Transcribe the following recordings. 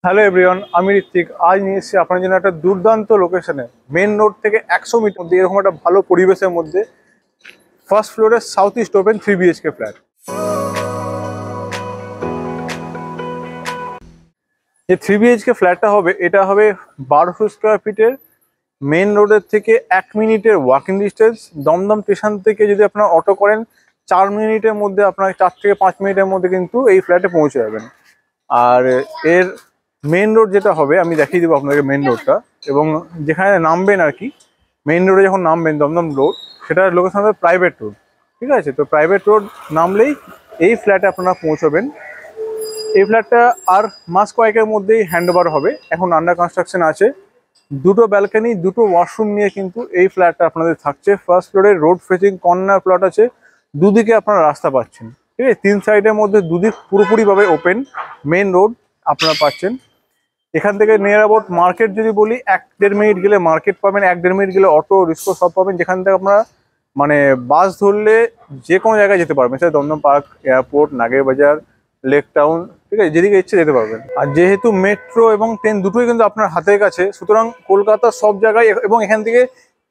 Hello everyone, আমি ঋত্বিক। আজ নিয়ে এসেছি আপনার জন্য একটা দুর্দান্ত লোকেশনে, মেন রোড থেকে 100 মিটার মধ্যে এরকম একটা ভালো পরিবেশের মধ্যে ফার্স্ট ফ্লোরে south east open 3 BHK flat. যে 3 BHK ফ্ল্যাটটা হবে, এটা হবে 1200 স্কোয়ার ফিটের, মেন রোডের থেকে 1 মিনিটের ওয়াকিং ডিস্টেন্স। দমদম স্টেশন থেকে যদি আপনারা অটো করেন 4 মিনিটের মধ্যে, আপনার 4 থেকে 5 মিনিটের মধ্যে কিন্তু এই ফ্ল্যাটে পৌঁছে যাবেন। আর এর মেন রোড যেটা হবে, আমি দেখিয়ে দেবো আপনাদেরকে মেন রোডটা, এবং যেখানে নামবেন আর কি, মেন রোডে যখন নামবেন দমদম রোড, সেটার লোকেশন হবে প্রাইভেট রোড। ঠিক আছে, তো প্রাইভেট রোড নামলেই এই ফ্ল্যাটে আপনারা পৌঁছবেন। এই ফ্ল্যাটটা আর মাস কয়েকের মধ্যেই হ্যান্ড ওভার হবে, এখন আন্ডার কনস্ট্রাকশন আছে। দুটো ব্যালকনি, দুটো ওয়াশরুম নিয়ে কিন্তু এই ফ্ল্যাটটা আপনাদের থাকছে। ফার্স্ট ফ্লোরে রোড ফেসিং কর্নার প্লট আছে, দুদিকে আপনারা রাস্তা পাচ্ছেন। ঠিক আছে, 3 সাইডের মধ্যে দুদিক পুরোপুরিভাবে ওপেন মেন রোড আপনারা পাচ্ছেন। এখান থেকে নিয়ার অ্যাবাউট মার্কেট যদি বলি, 1-1.5 মিনিট গেলে মার্কেট পাবেন, 1-1.5 মিনিট গেলে অটো রিক্সা সব পাবেন। যেখান থেকে আপনারা মানে বাস ধরলে যে কোনো জায়গায় যেতে পারবেন, সেটা দমদম পার্ক, এয়ারপোর্ট, নাগের বাজার, লেক টাউন, ঠিক আছে, যেদিকে ইচ্ছে যেতে পারবেন। আর যেহেতু মেট্রো এবং ট্রেন দুটোই কিন্তু আপনার হাতের কাছে, সুতরাং কলকাতার সব জায়গায়, এবং এখান থেকে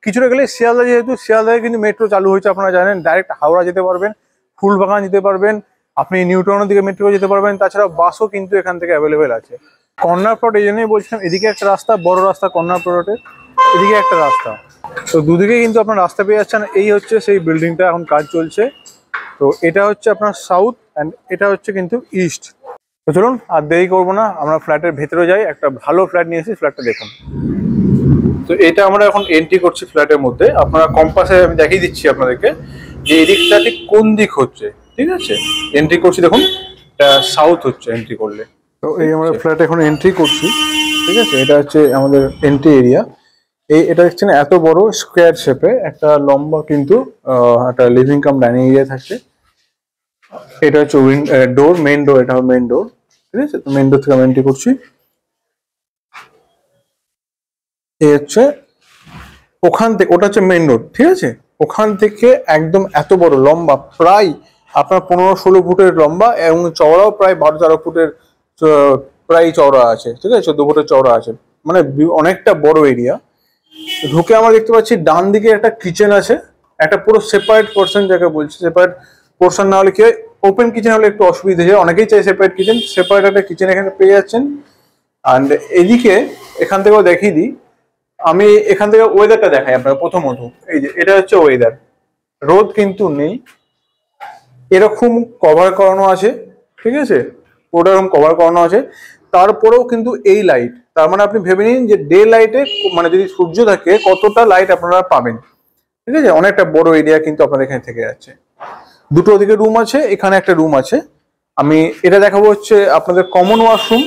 কিছুটা গেলে শিয়ালদা, যেহেতু শিয়ালদায় কিন্তু মেট্রো চালু হয়েছে আপনারা জানেন, ডাইরেক্ট হাওড়া যেতে পারবেন, ফুলবাগান যেতে পারবেন, আপনি নিউ টাউনের দিকে মেট্রো যেতে পারবেন। তাছাড়া বাসও কিন্তু এখান থেকে অ্যাভেলেবেল আছে। কর্নার প্লট এই জন্যই বলছিলাম, এদিকে একটা রাস্তা, বড় রাস্তা কর্নার প্লটের, এদিকে একটা রাস্তা, তো দুদিকে কিন্তু আপনার রাস্তা পেয়ে যাচ্ছেন। এই হচ্ছে সেই বিল্ডিংটা, এখন কাজ চলছে। তো এটা হচ্ছে আপনার সাউথ, অ্যান্ড এটা হচ্ছে কিন্তু ইস্ট। তো চলুন আর দেরি করবো না, আমরা ফ্ল্যাটের ভেতরে যাই। একটা ভালো ফ্ল্যাট নিয়ে এসেছি, ফ্ল্যাটটা দেখুন। তো এটা আমরা এখন এন্ট্রি করছি ফ্ল্যাটের মধ্যে। আপনারা কম্পাসে আমি দেখিয়ে দিচ্ছি আপনাদেরকে যে এদিকটা ঠিক কোন দিক হচ্ছে। ঠিক আছে, এন্ট্রি করছি, দেখুন এটা সাউথ হচ্ছে এন্ট্রি করলে। তো এই আমরা ফ্ল্যাট এখন এন্ট্রি করছি। ঠিক আছে, এটা হচ্ছে আমাদের এন্ট্রি এরিয়া। এটা দেখছেন এত বড় স্কোয়ার শেপে একটা লম্বা কিন্তু একটা লিভিং কাম ডাইনিং এরিয়া থাকছে। এটা হচ্ছে ডোর, মেন ডোর, এটা মেন ডোর। ঠিক আছে, তো মেন ডোর থেকে আমি এন্ট্রি করছি। এই হচ্ছে ওখান থেকে, ওটা হচ্ছে মেন রোড। ঠিক আছে, ওখান থেকে একদম এত বড় লম্বা, প্রায় আপনার 15-16 ফুটের লম্বা, এবং চওড়াও প্রায় 12-13 ফুটের প্রায় চওড়া আছে। ঠিক আছে, 14 ফুটের চওড়া আছে, মানে অনেকটা বড় এরিয়া। ঢুকে আমরা দেখতে পাচ্ছি ডান দিকে একটা কিচেন আছে, একটা পুরো সেপারেট পোর্শন যাকে বলছি। সেপারেট পোর্শন না হলে কি হয়, ওপেন কিচেন হলে একটু অসুবিধা হয়, অনেকেই চাই সেপারেট কিচেন। সেপারেট একটা কিচেন এখানে পেয়ে যাচ্ছেন। অ্যান্ড এদিকে এখান থেকেও দেখিয়ে দিই, আমি এখান থেকে ওয়েদারটা দেখাই আপনাকে। প্রথমত এই যে এটা হচ্ছে ওয়েদার, রোদ কিন্তু নেই, এরকম কভার করানো আছে। ঠিক আছে, পুরোটা এরকম কভার করানো আছে। তারপরেও কিন্তু এই লাইট, তার মানে আপনি ভেবে নিন যে ডে লাইটে, মানে যদি সূর্য থাকে কতটা লাইট আপনারা পাবেন। ঠিক আছে, অনেকটা বড় এরিয়া কিন্তু আপনাদের এখানে থেকে যাচ্ছে। দুটো ওদিকে রুম আছে, এখানে একটা রুম আছে। আমি এটা দেখাবো হচ্ছে আপনাদের কমন ওয়াশরুম।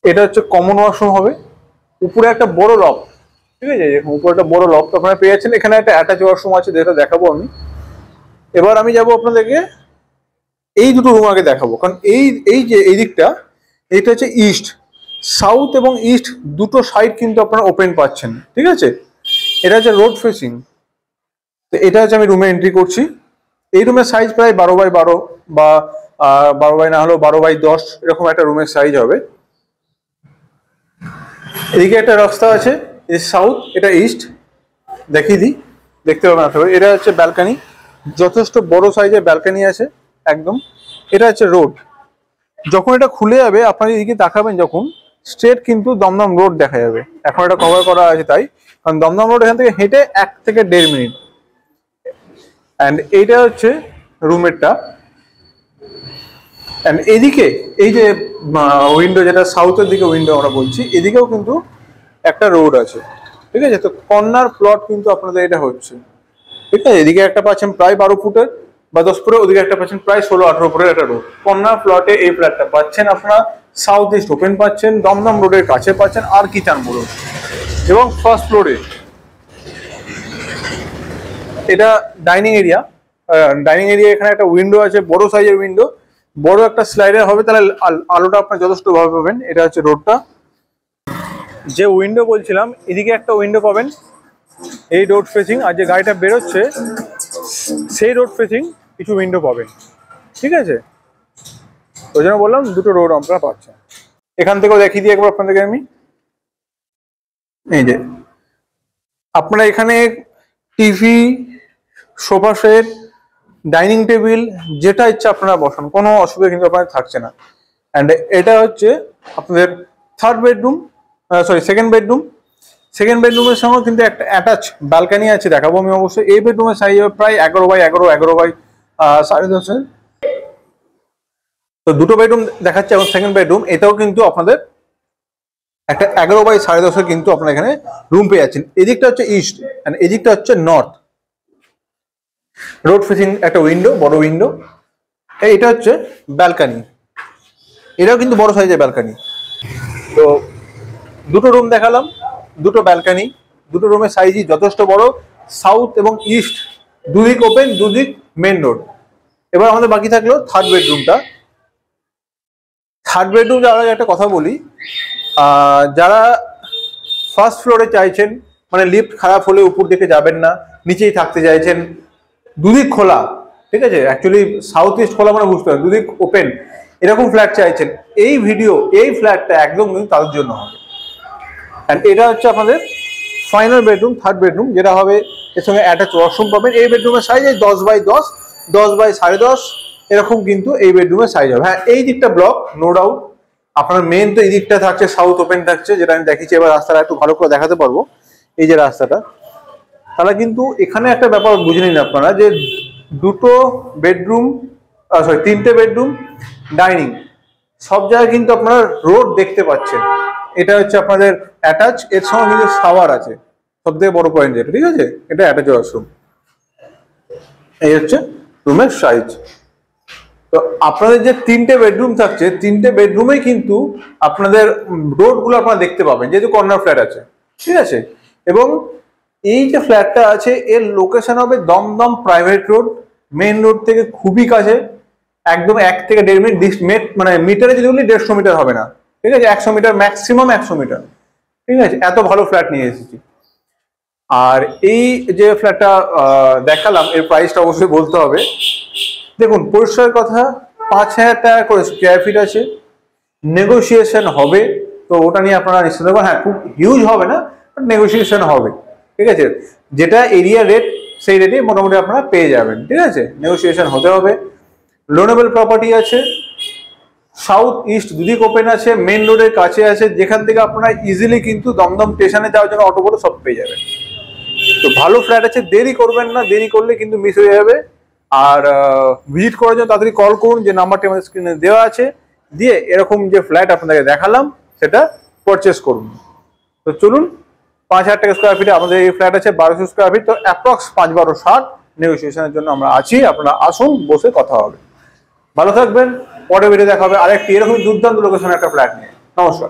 এটা হচ্ছে কমন ওয়াশরুম হবে, উপরে একটা বড় লক। ঠিক আছে, উপরে একটা বড় লক আপনারা পেয়ে যাচ্ছেন। এখানে একটা অ্যাটাচ ওয়াশরুম আছে, যেটা দেখাবো আমি। এবার আমি যাব আপনাদেরকে এই দুটো রুম আগে দেখাবো, কারণ এই এই যে এই দিকটা, এইটা হচ্ছে ইস্ট। সাউথ এবং ইস্ট দুটো সাইড কিন্তু আপনারা ওপেন পাচ্ছেন। ঠিক আছে, এটা হচ্ছে রোড ফেসিং। তো এটা হচ্ছে, আমি রুমে এন্ট্রি করছি। এই রুমের সাইজ প্রায় 12x12, বা 12x না হলেও 12x10, এরকম একটা রুমের সাইজ হবে। এদিকে একটা রাস্তা আছে, এই সাউথ, এটা ইস্ট। দেখিয়ে দিই, দেখতে পাবেন আসলে। এটা হচ্ছে ব্যালকানি, যথেষ্ট বড় সাইজের ব্যালকানি আছে একদম। এটা হচ্ছে রোড, যখন এটা খুলে যাবে আপনার এদিকে তাকাবেন যখন, স্ট্রেট কিন্তু দমদম রোড দেখা যাবে। এখন এটা কভার করা আছে তাই, কারণ দমদম রোড এখান থেকে হেঁটে 1 থেকে 1.5 মিনিট। অ্যান্ড এইটা হচ্ছে রুমেরটা। অ্যান্ড এদিকে এই যে উইন্ডো, যেটা সাউথের দিকে উইন্ডো আমরা বলছি, এদিকেও কিন্তু একটা রোড আছে। ঠিক আছে, তো কর্নার প্লট কিন্তু আপনাদের এটা হচ্ছে। ঠিক আছে, এদিকে একটা পাচ্ছেন প্রায় 12 ফুটের বা 10 ফুটের, ওদিকে একটা পাচ্ছেন প্রায় 16-18 ফুটের একটা রোড। কর্নার প্লটে এই ফ্ল্যাটটা পাচ্ছেন আপনারা, সাউথ ইস্ট ওপেন পাচ্ছেন, দমদম রোডের কাছে পাচ্ছেন, আর কি চান বলুন। এবং ফার্স্ট ফ্লোরে এটা ডাইনিং এরিয়া। ডাইনিং এরিয়া, এখানে একটা উইন্ডো আছে, বড় সাইজের উইন্ডো, বড় একটা স্লাইডার হবে, তাহলে আলোটা আপনার যথেষ্ট ভাবে পাবেন। এটা হচ্ছে রোডটা, যে উইন্ডো বলছিলাম, এদিকে একটা উইন্ডো পাবেন, এই রোড ফেসিং। আর যে গাড়িটা বেরোচ্ছে সেই রোড ফেসিং কিছু উইন্ডো পাবেন। ঠিক আছে, ওই জন্য বললাম দুটো রোড আপনারা পাচ্ছেন। এখান থেকেও দেখিয়ে দিই একবার আপনাদেরকে আমি। এই যে আপনারা এখানে TV, sofa set, dining table যেটা ইচ্ছা আপনারা বসান, কোনো অসুবিধা কিন্তু আপনাদের থাকছে না। অ্যান্ড এটা হচ্ছে আপনাদের third bedroom, sorry second bedroom. Second বেডরুমের সঙ্গে কিন্তু একটা অ্যাটাচ ব্যালকানি আছে, দেখাবো আমি অবশ্যই। এই বেডরুমের সাইজ হবে প্রায় 11x11, 11x10.5। তো দুটো বেডরুম দেখাচ্ছে এবং সেকেন্ড বেডরুম এটাও কিন্তু আপনাদের একটা 11x10.5 কিন্তু আপনারা এখানে রুম পেয়ে যাচ্ছেন। এদিকটা হচ্ছে ইস্ট অ্যান্ড এদিকটা হচ্ছে নর্থ, রোড ফেসিং একটা উইন্ডো, বড় উইন্ডো। এটা হচ্ছে ব্যালকানি, এটাও কিন্তু বড় সাইজের ব্যালকানি। তো দুটো রুম দেখালাম, দুটো ব্যালকানি, দুটো রুমের সাইজই যথেষ্ট বড়। সাউথ এবং ইস্ট দুদিক ওপেন, দুদিক মেন রোড। এবার আমাদের বাকি থাকলো থার্ড বেডরুমটা। থার্ড বেডরুম যাওয়ার আগে একটা কথা বলি, যারা ফার্স্ট ফ্লোরে চাইছেন, মানে লিফট খারাপ হলে উপর দিকে যাবেন না, নিচেই থাকতে চাইছেন, দুদিক খোলা, ঠিক আছে, অ্যাকচুয়ালি সাউথ ইস্ট খোলা মানে বুঝতে হবে, দুদিক ওপেন, এরকম ফ্ল্যাট চাইছেন, এই ফ্ল্যাটটা একদম কিন্তু তাদের জন্য হবে। অ্যান্ড এটা হচ্ছে আপনাদের ফাইনাল বেডরুম, থার্ড বেডরুম, যেটা হবে এর সঙ্গে অ্যাটাচ ওয়াশরুম পাবেন। এই বেডরুমের সাইজ 10x10, 10x10.5 এরকম কিন্তু এই বেডরুমের সাইজ হবে। হ্যাঁ, এই দিকটা ব্লক, নো ডাউট। আপনার মেন তো এই দিকটা থাকছে, সাউথ ওপেন থাকছে, যেটা আমি দেখিয়েছি। এবার রাস্তাটা একটু ভালো করে দেখাতে পারবো, এই যে রাস্তাটা। তাহলে কিন্তু এখানে একটা ব্যাপার বুঝে নিন আপনারা, যে দুটো বেডরুম, সরি তিনটে বেডরুম, ডাইনিং, সব জায়গায় কিন্তু আপনারা রোড দেখতে পাচ্ছেন। এটা হচ্ছে আপনাদের অ্যাটাচ, এর সঙ্গে কিন্তু শাওয়ার আছে, সব থেকে বড় পয়েন্ট যেটা, ঠিক আছে, এটা অ্যাটাচ ওয়াশরুম। এই হচ্ছে রুমের সাইজ। তো আপনাদের যে তিনটে বেডরুম থাকছে, তিনটে বেডরুমেই কিন্তু আপনাদের রোডগুলো আপনারা দেখতে পাবেন, যেহেতু কর্নার ফ্ল্যাট আছে, ঠিক আছে। এবং এই যে ফ্ল্যাটটা আছে এর লোকেশন হবে Dum Dum private road, main road থেকে খুবই কাছে, একদম 1 থেকে 1.5 মিনিট, মানে মিটারে যদি বলি 150 মিটার হবে না, ঠিক আছে, 100 মিটার, ম্যাক্সিমাম 100 মিটার, ঠিক আছে। এত ভালো ফ্ল্যাট নিয়ে এসেছি। আর এই যে ফ্ল্যাটটা দেখালাম, এর প্রাইসটা অবশ্যই বলতে হবে। দেখুন, পরিষ্কার কথা, 5,000 টাকা করে স্কোয়ার ফিট আছে, নেগোসিয়েশন হবে। তো ওটা নিয়ে আপনারা নিশ্চিত থাকবেন। হ্যাঁ, খুব হিউজ হবে না, বাট নেগোসিয়েশন হবে, ঠিক আছে। যেটা এরিয়া রেট, সেই রেটে মোটামুটি আপনারা পেয়ে যাবেন, ঠিক আছে। নেগোসিয়েশন হতে হবে। লোনেবল প্রপার্টি আছে, সাউথ ইস্ট দুদিক ওপেন আছে, মেন রোডের কাছে আছে, যেখান থেকে আপনারা ইজিলি কিন্তু দমদম স্টেশনে যাওয়ার জন্য অটো করে সব পেয়ে যাবেন। তো ভালো ফ্ল্যাট আছে, দেরি করবেন না, দেরি করলে কিন্তু মিস হয়ে যাবে। আর ভিজিট করার জন্য তাড়াতাড়ি কল করুন, যে নাম্বারটি আমাদের স্ক্রিনে দেওয়া আছে, দিয়ে এরকম যে ফ্ল্যাট আপনাদেরকে দেখালাম সেটা পারচেস করুন। তো চলুন, 5,000 টাকা স্কোয়ার ফিটে আমাদের এই ফ্ল্যাট আছে, 1200 স্কোয়ার ফিট। তো অ্যাপ্রক্স 5-12-60 নেগোসিয়েশনের জন্য আমরা আছি, আপনারা আসুন, বসে কথা হবে। ভালো থাকবেন, পরের ভিডিও দেখা হবে আরেকটি এরকম দুর্দান্ত লোকেশনে একটা ফ্ল্যাট নিয়ে। নমস্কার।